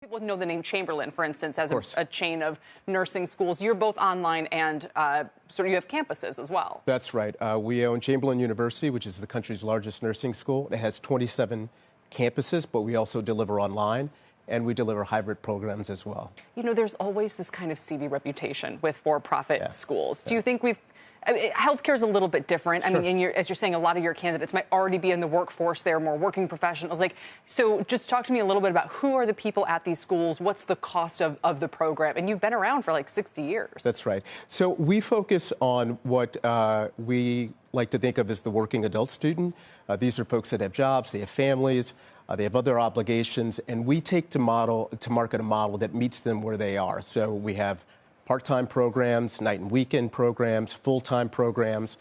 People know the name Chamberlain, for instance, as a chain of nursing schools. You're both online and so you have campuses as well. That's right. We own Chamberlain University, which is the country's largest nursing school. It has 27 campuses, but we also deliver online. And we deliver hybrid programs as well. You know, there's always this kind of seedy reputation with for-profit schools. Do you think healthcare is a little bit different. Sure. I mean, as you're saying, a lot of your candidates might already be in the workforce. They're more working professionals. So just talk to me a little bit about who are the people at these schools? What's the cost of the program? And you've been around for like 60 years. That's right. So we focus on what we like to think of as the working adult student. These are folks that have jobs, they have families, they have other obligations, and we take to market a model that meets them where they are. So we have part-time programs, night and weekend programs, full-time programs,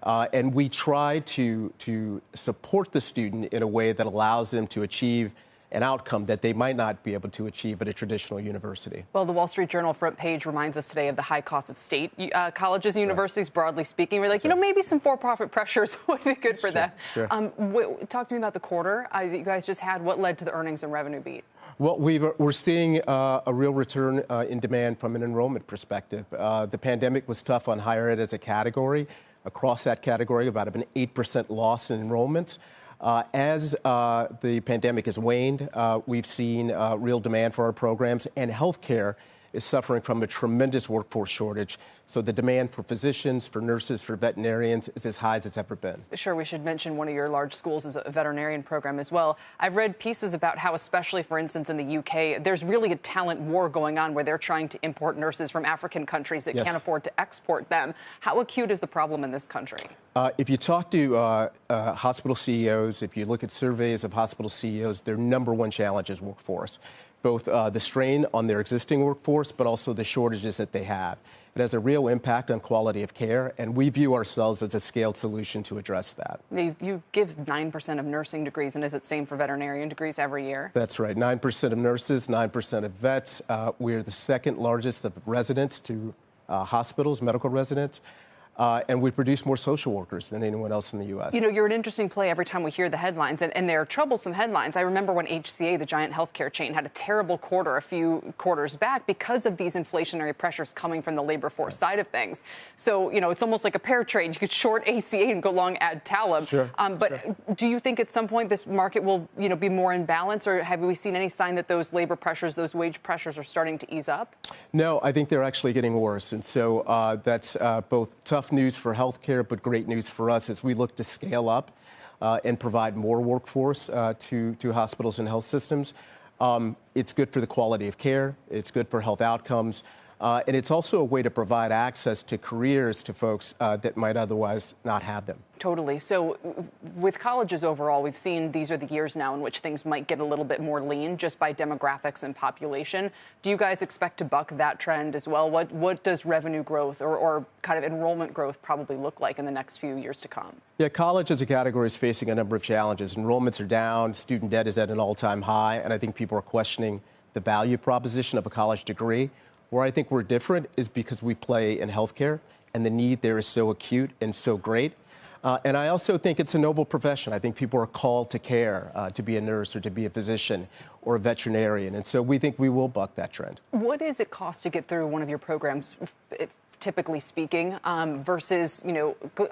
and we try to support the student in a way that allows them to achieve an outcome that they might not be able to achieve at a traditional university. Well, the Wall Street Journal front page reminds us today of the high cost of state colleges and universities, broadly speaking. We're like, maybe some for-profit pressures would be good for them. Sure. Talk to me about the quarter that you guys just had. What led to the earnings and revenue beat? Well, we're seeing a real return in demand from an enrollment perspective. The pandemic was tough on higher ed as a category. Across that category, about an 8% loss in enrollments. As the pandemic has waned, we've seen real demand for our programs, and healthcare is suffering from a tremendous workforce shortage. So the demand for physicians, for nurses, for veterinarians is as high as it's ever been. Sure, we should mention one of your large schools is a veterinarian program as well. I've read pieces about how, especially, for instance, in the UK, there's really a talent war going on where they're trying to import nurses from African countries that can't afford to export them. How acute is the problem in this country? If you talk to hospital CEOs, if you look at surveys of hospital CEOs, their number one challenge is workforce. Both the strain on their existing workforce, but also the shortages that they have. It has a real impact on quality of care, and we view ourselves as a scaled solution to address that. You give 9% of nursing degrees, and is it same for veterinarian degrees every year? That's right. 9% of nurses, 9% of vets. We're the second largest of residents to hospitals, medical residents. And we produce more social workers than anyone else in the U.S. You know, you're an interesting play every time we hear the headlines, and they're troublesome headlines. I remember when HCA, the giant healthcare chain, had a terrible quarter a few quarters back because of these inflationary pressures coming from the labor force side of things. So, it's almost like a pair trade. You could short ACA and go long Adtalem. Sure. Do you think at some point this market will, be more in balance, or have we seen any sign that those labor pressures, those wage pressures are starting to ease up? No, I think they're actually getting worse. And so that's both tough news for healthcare, but great news for us as we look to scale up and provide more workforce to hospitals and health systems. It's good for the quality of care. It's good for health outcomes. And it's also a way to provide access to careers to folks that might otherwise not have them. Totally. So with colleges overall, we've seen these are the years now in which things might get a little bit more lean just by demographics and population. Do you guys expect to buck that trend as well? What does revenue growth or kind of enrollment growth probably look like in the next few years to come? Yeah, college as a category is facing a number of challenges. Enrollments are down, student debt is at an all-time high, and I think people are questioning the value proposition of a college degree. Where I think we're different is because we play in healthcare, and the need there is so acute and so great. And I also think it's a noble profession. I think people are called to care, to be a nurse or to be a physician or a veterinarian. And so we think we will buck that trend. What does it cost to get through one of your programs, typically speaking, versus,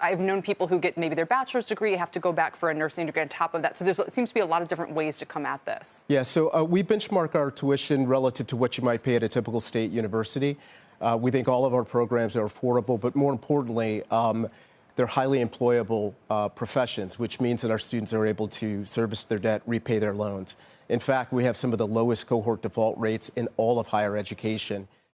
I've known people who get maybe their bachelor's degree, have to go back for a nursing degree on top of that. So it seems to be a lot of different ways to come at this. Yeah, so we benchmark our tuition relative to what you might pay at a typical state university. We think all of our programs are affordable, but more importantly, they're highly employable professions, which means that our students are able to service their debt, repay their loans. In fact, we have some of the lowest cohort default rates in all of higher education.